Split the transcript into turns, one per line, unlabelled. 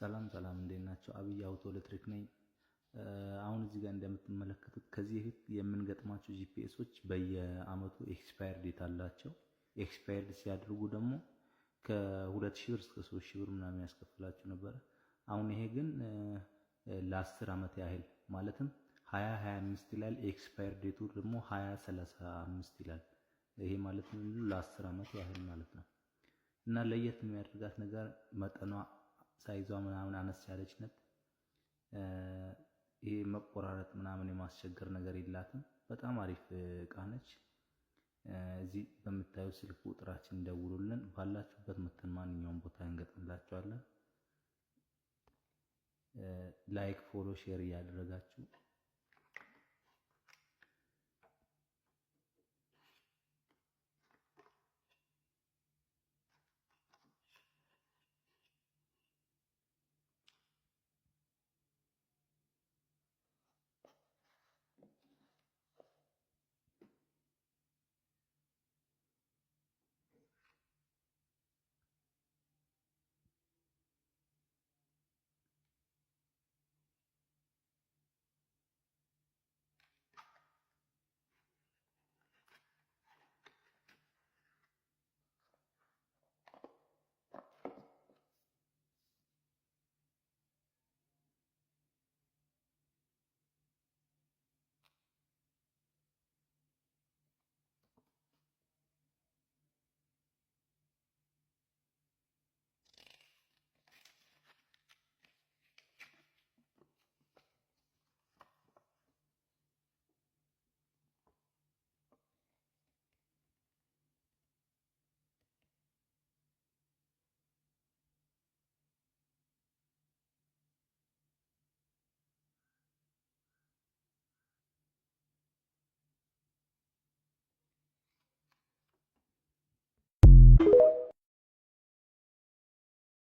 ሰላም ሰላም እንዴት ናቸው? አብይ አውቶ ኤሌክትሪክ ነኝ። አሁን እዚህ ጋር እንደምትመለከቱት ከዚህ በፊት የምንገጥማቸው ጂፒኤሶች በየአመቱ ኤክስፓየር ዴት አላቸው። ኤክስፓየርድ ሲያደርጉ ደግሞ ከ2000 ብር እስከ 3000 ብር ምናምን ያስከፍላችሁ ነበረ። አሁን ይሄ ግን ለ10 አመት ያህል ማለትም 2025 ይላል። ኤክስፓየር ዴቱ ደግሞ 2035 ይላል። ይሄ ማለት ነው ለ10 አመት ያህል ማለት ነው። እና ለየት የሚያደርጋት ነገር መጠኗ ሳይዟ ምናምን አነስ ያለች ነት። ይሄ መቆራረጥ ምናምን የማስቸገር ነገር የላትም። በጣም አሪፍ እቃ ነች። እዚህ በምታዩ ስልክ ቁጥራችን ደውሉልን። ባላችሁበት መተን ማንኛውም ቦታ እንገጥምላችኋለን። ላይክ፣ ፎሎ፣ ሼር እያደረጋችሁ